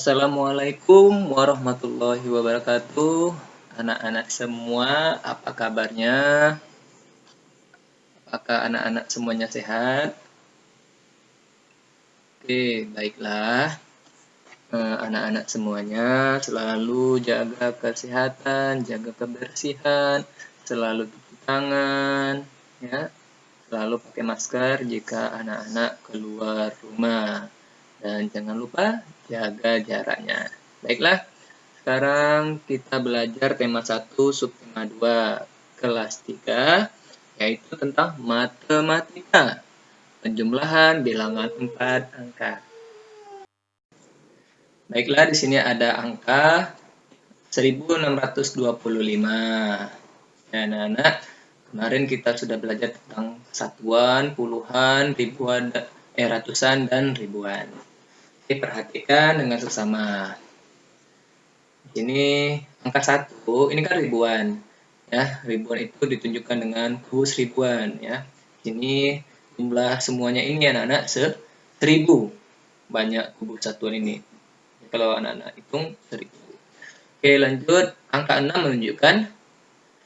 Assalamualaikum warahmatullahi wabarakatuh. Anak-anak semua, apa kabarnya? Apakah anak-anak semuanya sehat? Oke, baiklah. Anak-anak semuanya selalu jaga kesehatan, jaga kebersihan, selalu cuci tangan, ya. Selalu pakai masker jika anak-anak keluar rumah. Dan jangan lupa jaga jaraknya. Baiklah. Sekarang kita belajar tema 1, subtema 2, kelas 3, yaitu tentang matematika, penjumlahan bilangan 4 angka. Baiklah, di sini ada angka 1625. Ya, anak-anak, kemarin kita sudah belajar tentang satuan, puluhan, ribuan, ratusan, dan ribuan. Oke, perhatikan dengan seksama. Ini angka 1, ini kan ribuan. Ya, ribuan itu ditunjukkan dengan kubus ribuan, ya. Ini jumlah semuanya ini anak-anak 1000. Banyak kubus satuan ini. Kalau anak-anak hitung 1000. Oke, lanjut. Angka 6 menunjukkan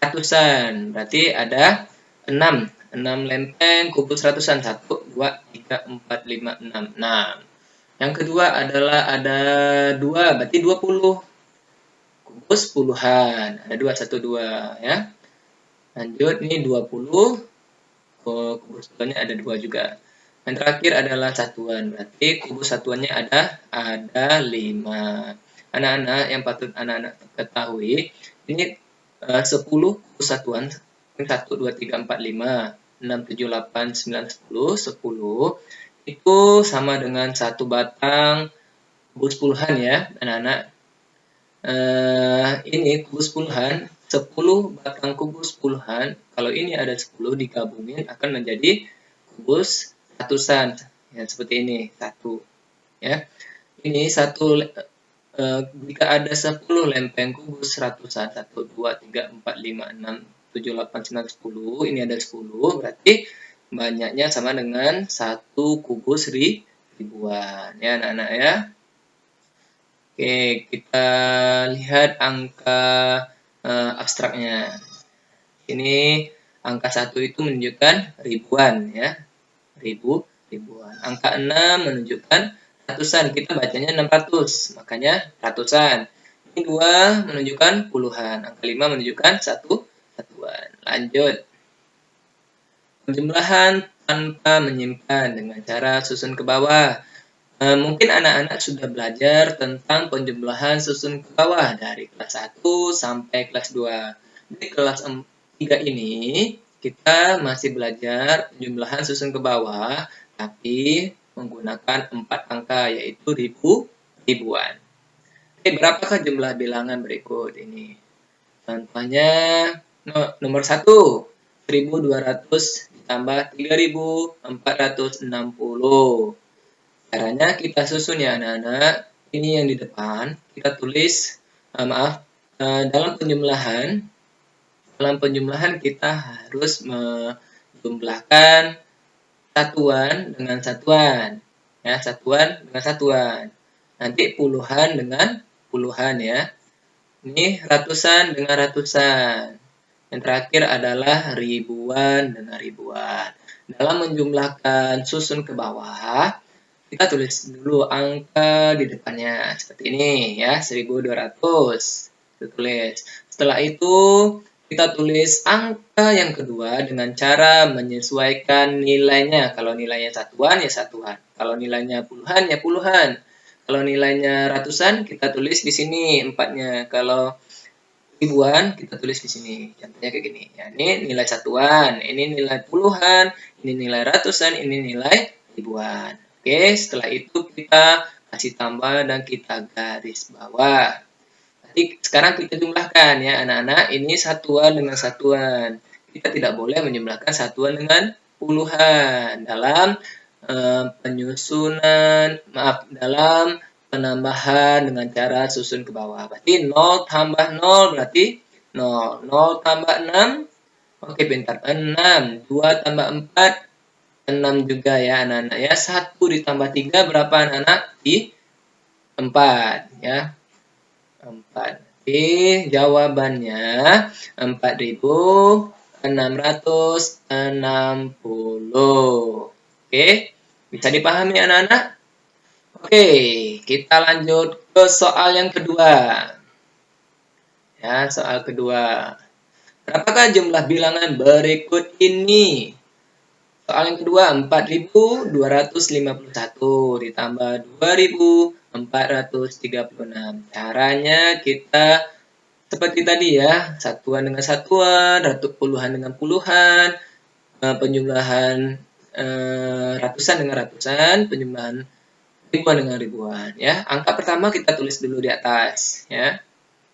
ratusan. Berarti ada 6. 6 lempeng kubus ratusan. 1, 2, 3, 4, 5, 6. 6. Yang kedua adalah ada 2, berarti 20. Kubus puluhan. Ada 2, 1, 2. Ya. Lanjut, ini 20. Kubus puluhannya ada 2 juga. Yang terakhir adalah satuan. Berarti kubus satuannya ada 5. Anak-anak yang patut anak-anak ketahui, ini 10 kubus satuan. 1, 2, 3, 4, 5, 6, 7, 8, 9, 10. 10 itu sama dengan 1 batang kubus puluhan, ya anak-anak. Ini kubus puluhan, 10 batang kubus puluhan. Kalau ini ada 10 digabungin akan menjadi kubus ratusan. Ya, seperti ini, 1. Ya. Ini 1 jika ada 10 lempeng kubus ratusan, 1, 2, 3, 4, 5, 6, 7, 8, 9, 10. Ini ada 10, berarti banyaknya sama dengan 1 kubus ribuan. Ya, anak-anak ya. Oke, kita lihat angka abstraknya. Ini angka 1 itu menunjukkan ribuan, ya. Ribuan. Angka 6 menunjukkan ratusan. Kita bacanya 600, makanya ratusan. Ini 2 menunjukkan puluhan. Angka 5 menunjukkan satuan. Lanjut. Penjumlahan tanpa menyimpan dengan cara susun ke bawah. Mungkin anak-anak sudah belajar tentang penjumlahan susun ke bawah dari kelas 1 sampai kelas 2. Di kelas 3 ini, kita masih belajar penjumlahan susun ke bawah, tapi menggunakan 4 angka, yaitu ribuan. Oke, berapakah jumlah bilangan berikut ini? Contohnya, nomor 1, 1200 ditambah 3460. Caranya kita susun, ya anak-anak. Ini yang di depan, kita tulis, dalam penjumlahan kita harus menjumlahkan satuan dengan satuan. Ya, satuan dengan satuan. Nanti puluhan dengan puluhan, ya. Ini ratusan dengan ratusan. Yang terakhir adalah ribuan dengan ribuan. Dalam menjumlahkan susun ke bawah, kita tulis dulu angka di depannya seperti ini, ya, 1200. Kita tulis. Setelah itu kita tulis angka yang kedua dengan cara menyesuaikan nilainya. Kalau nilainya satuan, ya satuan. Kalau nilainya puluhan, ya puluhan. Kalau nilainya ratusan, kita tulis di sini 4-nya. Kalau ribuan, kita tulis di sini. Contohnya kayak gini. Ya, ini nilai satuan, ini nilai puluhan, ini nilai ratusan, ini nilai ribuan. Oke, setelah itu kita kasih tambah dan kita garis bawah. Nanti sekarang kita jumlahkan, ya anak-anak. Ini satuan dengan satuan. Kita tidak boleh menjumlahkan satuan dengan puluhan dalam dalam penambahan dengan cara susun ke bawah. Berarti 0 tambah 0 berarti 0. 0 tambah 6. Oke, pintar. 6. 2 tambah 4. 6 juga, ya anak-anak, ya. 1 ditambah 3 berapa anak-anak? 4 ya. 4. Jadi jawabannya 4.660. Oke, bisa dipahami anak-anak? Oke, kita lanjut ke soal yang kedua. Ya, soal kedua. Berapakah jumlah bilangan berikut ini? Soal yang kedua, 4.251 ditambah 2.436. Caranya kita seperti tadi ya, satuan dengan satuan, puluhan dengan puluhan, penjumlahan ratusan dengan ratusan, penjumlahan ribuan dengan ribuan. Ya, angka pertama kita tulis dulu di atas. Ya,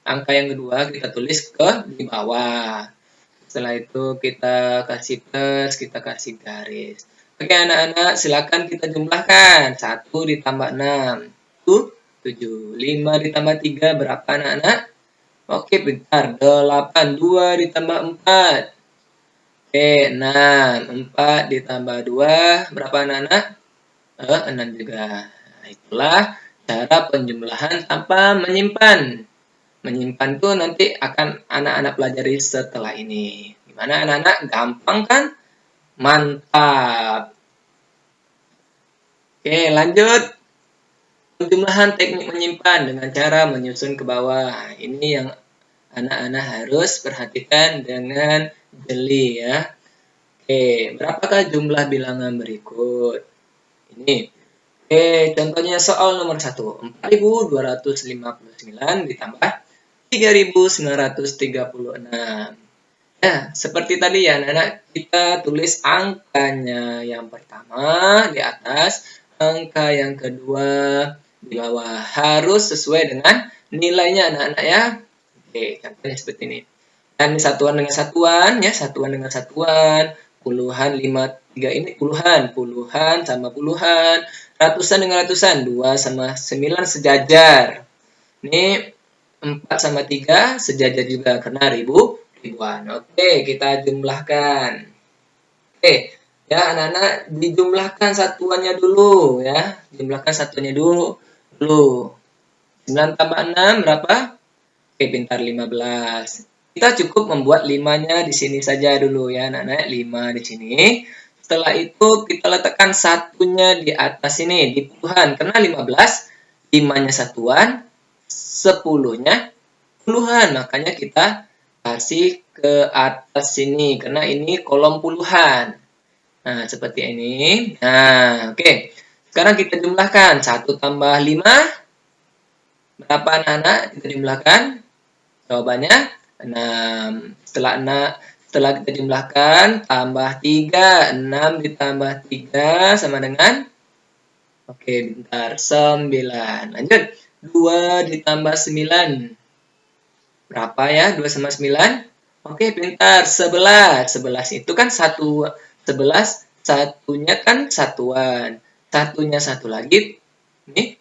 angka yang kedua kita tulis di bawah. Setelah itu kita kasih plus, kita kasih garis. Oke anak-anak, silakan kita jumlahkan. 1 ditambah 6, itu 7. 5 ditambah 3, berapa anak-anak? Oke, bentar. 8, 2 ditambah 4. Oke, 6. 4 ditambah 2, berapa anak-anak? 6 juga. Nah, itulah cara penjumlahan tanpa menyimpan. Menyimpan itu nanti akan anak-anak pelajari setelah ini. Gimana anak-anak? Gampang kan? Mantap. Oke, lanjut. Penjumlahan teknik menyimpan dengan cara menyusun ke bawah. Ini yang anak-anak harus perhatikan dengan jeli ya. Oke, berapakah jumlah bilangan berikut? Ini. Oke, contohnya soal nomor 1. 4.259 ditambah 3.936. Nah, seperti tadi ya anak-anak, kita tulis angkanya yang pertama di atas, angka yang kedua di bawah. Harus sesuai dengan nilainya anak-anak ya. Oke, contohnya seperti ini. Dan satuan dengan satuan ya, satuan dengan satuan, puluhan, 5, 3 ini puluhan, puluhan sama puluhan, ratusan dengan ratusan, 2 sama 9 sejajar. Ini 4 sama 3 sejajar juga karena ribuan. Oke, kita jumlahkan. Oke, ya anak-anak dijumlahkan satuannya dulu ya. Jumlahkan satuannya dulu. 9 tambah 6 berapa? Oke, pintar 15. Kita cukup membuat 5-nya di sini saja dulu ya anak-anak, 5 di sini. Setelah itu kita letakkan satunya di atas sini, di puluhan. Karena 15, 5-nya satuan, 10-nya puluhan. Makanya kita kasih ke atas sini. Karena ini kolom puluhan. Nah, seperti ini. Nah, oke. Sekarang kita jumlahkan. 1 tambah 5. Berapa anak-anak kita jumlahkan? Jawabannya 6. Setelah kita jumlahkan, tambah 3. 6 ditambah 3 sama dengan? Oke, bentar. 9. Lanjut. 2 ditambah 9. Berapa ya? 2 sama 9? Oke, pintar. 11. 11 itu kan 11. Satunya kan satuan. Satunya satu lagi. Ini.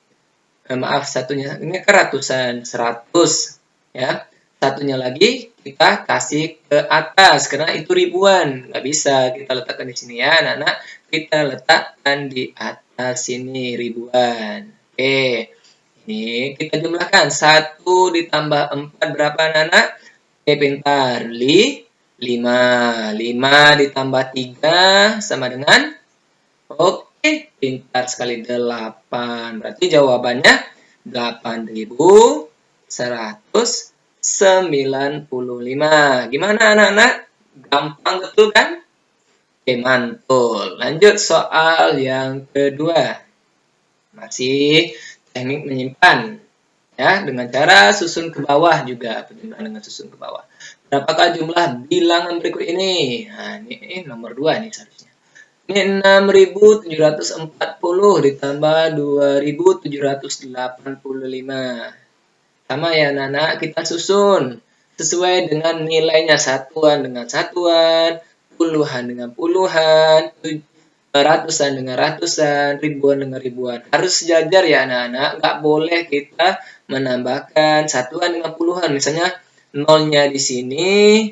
Maaf, satunya. Ini kan ratusan. 100. Ya. Satunya lagi kita kasih ke atas. Karena itu ribuan. Nggak bisa kita letakkan di sini ya, anak-anak. Kita letakkan di atas sini ribuan. Oke. Ini kita jumlahkan. 1 ditambah 4 berapa anak-anak? Oke, pintar. 5. 5 ditambah 3 sama dengan? Oke, pintar sekali 8. Berarti jawabannya 8.195. Gimana anak-anak? Gampang betul kan? Oke, mantul. Lanjut soal yang kedua. Masih teknik menyimpan ya dengan cara susun ke bawah juga, penjumlahan dengan susun ke bawah. Berapakah jumlah bilangan berikut ini? Nah, ini nomor 2 nih seharusnya. Ini 6.740 ditambah 2.785. Sama ya anak-anak, kita susun sesuai dengan nilainya, satuan dengan satuan, puluhan dengan puluhan, ratusan dengan ratusan, ribuan dengan ribuan. Harus sejajar ya anak-anak, nggak boleh kita menambahkan satuan dengan puluhan. Misalnya 0-nya di sini,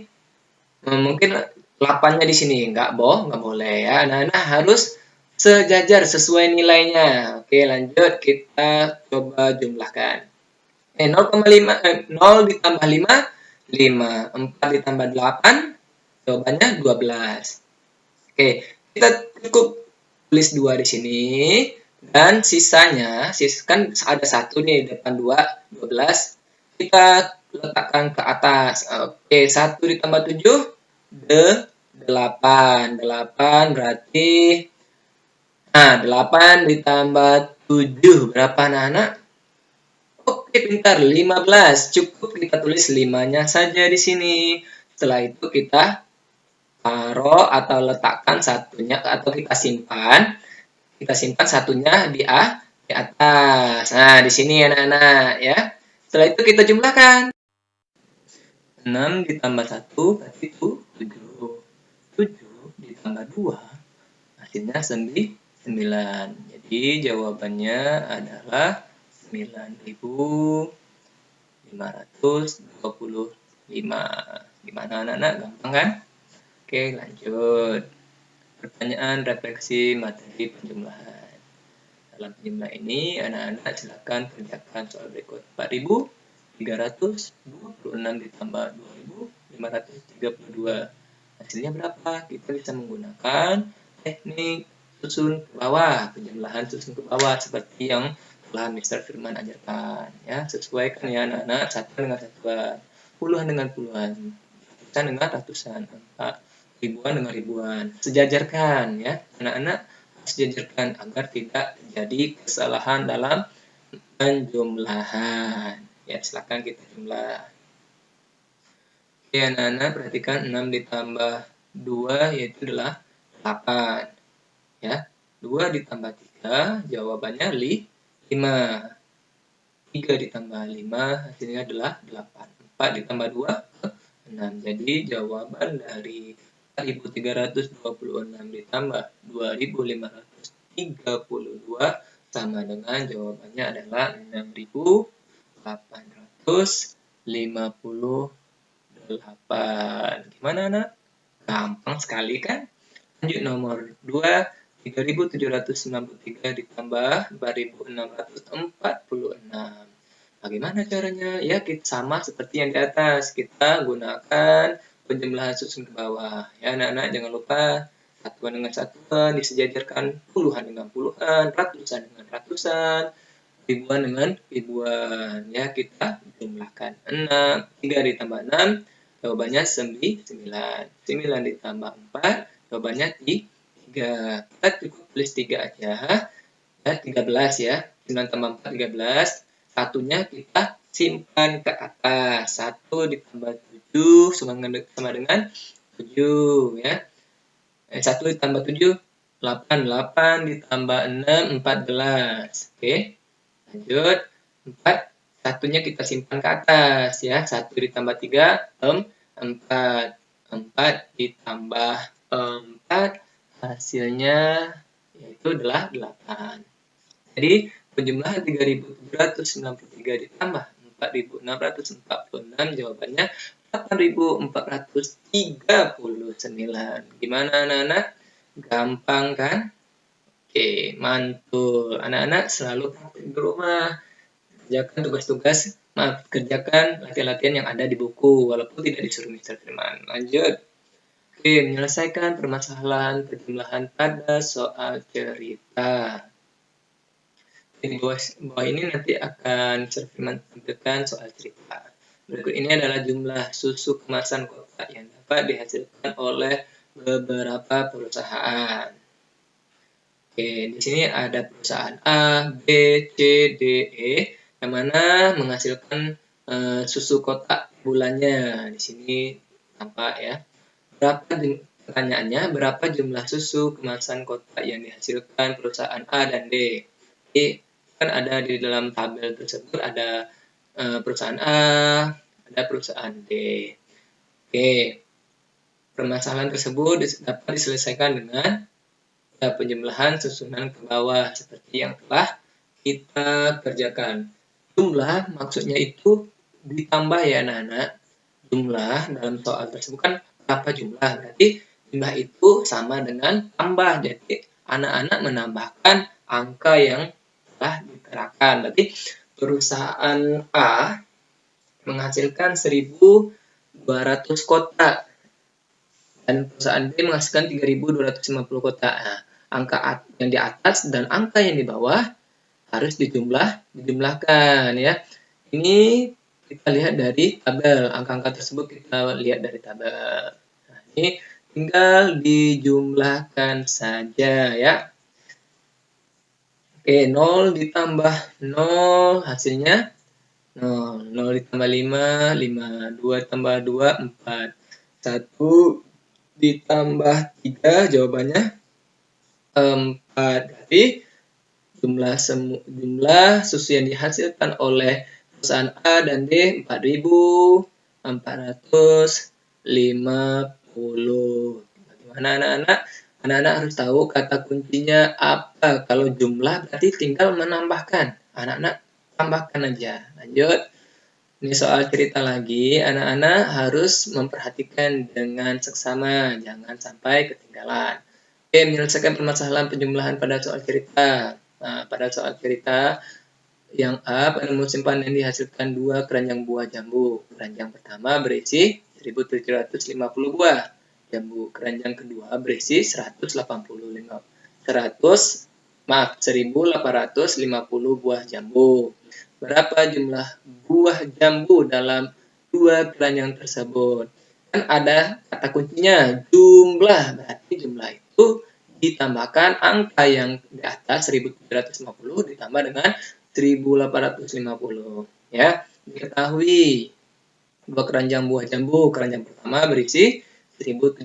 mungkin 8-nya di sini. Nggak boleh ya. Anak-anak harus sejajar sesuai nilainya. Oke, lanjut kita coba jumlahkan. 0 ditambah 5, 5. 4 ditambah 8, jawabannya 12. Oke, kita cukup tulis 2 di sini. Dan sisanya, kan ada 1 nih, depan 2, 12. Kita letakkan ke atas. Oke, 1 ditambah 7, 8. 8 berarti, 8 ditambah 7, berapa anak-anak? Oke, pintar, 15. Cukup kita tulis 5-nya saja di sini. Setelah itu kita taruh atau letakkan satunya, atau kita simpan satunya di atas. Nah, di sini anak-anak ya. Setelah itu kita jumlahkan. 6 ditambah 1 berarti 7. 7 ditambah 2 hasilnya 9. Jadi jawabannya adalah 9.525. Gimana anak-anak? Gampang kan? Oke, lanjut. Pertanyaan refleksi materi penjumlahan. Dalam penjumlahan ini, anak-anak silakan kerjakan soal berikut. 4.326 ditambah 2.532. Hasilnya berapa? Kita bisa menggunakan teknik susun ke bawah, penjumlahan susun ke bawah seperti yang telah Mr. Firman ajarkan. Ya, sesuaikan ya anak-anak, satuan dengan satuan, puluhan dengan puluhan, ratusan dengan ratusan, ribuan dengan ribuan. Sejajarkan ya, anak-anak harus sejajarkan agar tidak terjadi kesalahan dalam penjumlahan. Ya, silakan kita jumlah. Oke, anak-anak perhatikan 6 ditambah 2 yaitu adalah 8. Ya, 2 ditambah 3 jawabannya 5. 3 ditambah 5 hasilnya adalah 8. 4 ditambah 2 6. Jadi jawaban dari 4.326 ditambah 2.532 sama dengan jawabannya adalah 6.858. Gimana anak? Gampang sekali kan? Lanjut nomor 2, 3.793 ditambah 4.646. Bagaimana caranya? Ya, kita sama seperti yang di atas. Kita gunakan penjumlahan susun ke bawah. Ya, anak-anak jangan lupa satuan dengan satuan disejajarkan, puluhan dengan puluhan, ratusan dengan ratusan, ribuan dengan ribuan. Ya, kita jumlahkan. 6, 3 ditambah 6, jawabannya 9. 9 ditambah 4, jawabannya 3. Kita cukup tulis 3 aja. Ya, 13 ya. 9 tambah 4, 13. Satunya kita simpan ke atas. 1 ditambah 7 sama dengan 7 ya. 1 ditambah 7 8. 8 ditambah 6 14. Oke. Lanjut. 4 satunya kita simpan ke atas ya. 1 ditambah 3 4. 4 ditambah 4 hasilnya yaitu adalah 8. Jadi penjumlahan 3.793 ditambah 4.646 jawabannya 8.439. Gimana anak-anak? Gampang kan? Oke, mantul. Anak-anak selalu praktik di rumah. Kerjakan tugas-tugas, kerjakan latihan-latihan yang ada di buku, walaupun tidak disuruh Mr. Firman. Lanjut. Oke, menyelesaikan permasalahan penjumlahan pada soal cerita. Di bawah ini nanti akan Mr. Firman tampilkan soal cerita. Berikut ini adalah jumlah susu kemasan kotak yang dapat dihasilkan oleh beberapa perusahaan. Oke, di sini ada perusahaan A, B, C, D, E, yang mana menghasilkan susu kotak bulannya. Di sini tampak ya. Pertanyaannya, berapa jumlah susu kemasan kotak yang dihasilkan perusahaan A dan D? Jadi, kan ada di dalam tabel tersebut ada perusahaan A, ada perusahaan D. Oke, permasalahan tersebut dapat diselesaikan dengan penjumlahan susunan ke bawah seperti yang telah kita kerjakan. Jumlah maksudnya itu ditambah ya anak-anak. Jumlah dalam soal tersebut kan berapa jumlah, berarti jumlah itu sama dengan tambah. Jadi anak-anak menambahkan angka yang telah diterakan. Berarti perusahaan A menghasilkan 1.200 kotak dan perusahaan B menghasilkan 3.250 kotak. Nah, angka yang di atas dan angka yang di bawah harus dijumlahkan ya. Ini kita lihat dari tabel, angka-angka tersebut kita lihat dari tabel. Nah, ini tinggal dijumlahkan saja ya. Oke, 0 ditambah 0 hasilnya 0. 0 ditambah 5, 5. 2 ditambah 2, 4. 1 ditambah 3, jawabannya 4. Berarti jumlah susu yang dihasilkan oleh perusahaan A dan D 4.450. Bagaimana anak-anak? Anak-anak harus tahu kata kuncinya apa. Kalau jumlah berarti tinggal menambahkan. Anak-anak tambahkan aja. Lanjut. Ini soal cerita lagi. Anak-anak harus memperhatikan dengan seksama. Jangan sampai ketinggalan. Oke, menyelesaikan permasalahan penjumlahan pada soal cerita. Nah, pada soal cerita yang A, pada musim panen dihasilkan 2 keranjang buah jambu. Keranjang pertama berisi 1.750 buah jambu. Keranjang kedua berisi 1.850 buah jambu. Berapa jumlah buah jambu dalam 2 keranjang tersebut? Kan ada kata kuncinya jumlah, berarti jumlah itu ditambahkan angka yang di atas 1.750 ditambah dengan 1.850 ya. Diketahui 2 keranjang buah jambu, keranjang pertama berisi 1.750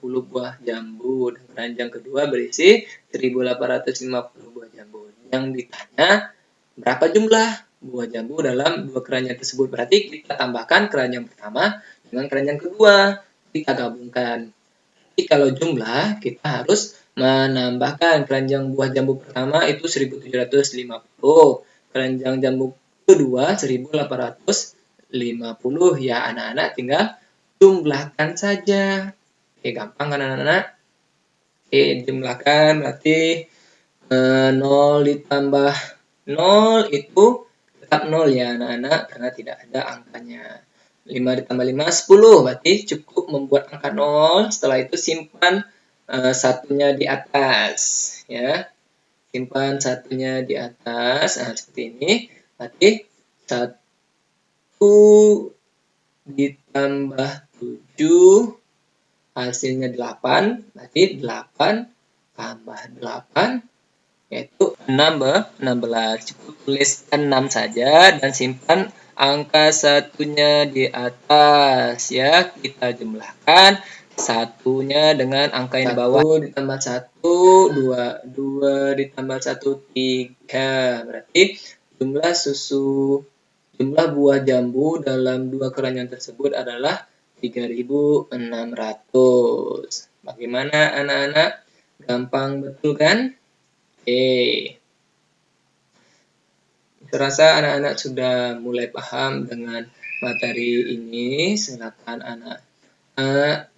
buah jambu dan keranjang kedua berisi 1.850 buah jambu. Yang ditanya berapa jumlah buah jambu dalam 2 keranjang tersebut? Berarti kita tambahkan keranjang pertama dengan keranjang kedua, kita gabungkan. Jadi kalau jumlah kita harus menambahkan keranjang buah jambu pertama itu 1.750, keranjang jambu kedua 1.850 ya. Anak-anak tinggal jumlahkan saja. Oke, gampang kan anak-anak? Oke, jumlahkan berarti 0 ditambah 0 itu tetap 0 ya anak-anak karena tidak ada angkanya. 5 ditambah 5, 10. Berarti cukup membuat angka 0. Setelah itu simpan satunya di atas. Ya. Simpan satunya di atas. Nah, seperti ini. Berarti 1 ditambah 7. Hasilnya 8. Berarti 8 tambah 8. Yaitu 16. Cukup tuliskan 6 saja dan simpan angka satunya di atas ya. Kita jumlahkan satunya dengan angka yang di bawah. 1 ditambah 1, 2. 2 ditambah 1, 3. Berarti jumlah buah jambu dalam 2 keranjang tersebut adalah 3.600. Bagaimana anak-anak? Gampang betul kan? Oke. Terasa anak-anak sudah mulai paham dengan materi ini. Silakan anak-anak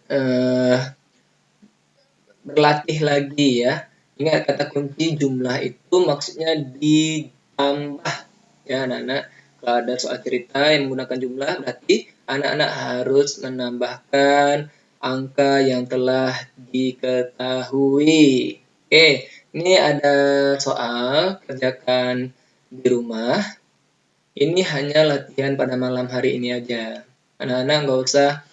berlatih lagi ya. Ingat kata kunci jumlah itu maksudnya ditambah ya anak-anak. Kalau ada soal cerita yang menggunakan jumlah berarti anak-anak harus menambahkan angka yang telah diketahui. Oke, ini ada soal kerjakan di rumah. Ini hanya latihan pada malam hari ini aja. Anak-anak nggak usah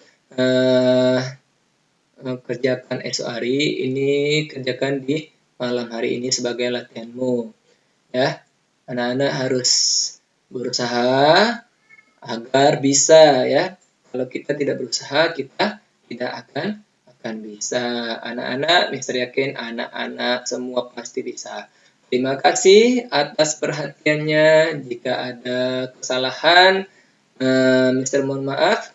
kerjakan esok hari, ini kerjakan di malam hari ini sebagai latihanmu. Ya, anak-anak harus berusaha agar bisa ya. Kalau kita tidak berusaha, kita tidak akan bisa. Anak-anak, Mister yakin anak-anak semua pasti bisa. Terima kasih atas perhatiannya. Jika ada kesalahan, Mister mohon maaf.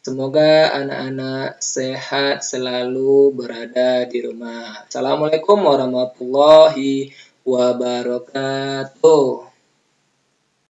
Semoga anak-anak sehat selalu berada di rumah. Assalamualaikum warahmatullahi wabarakatuh.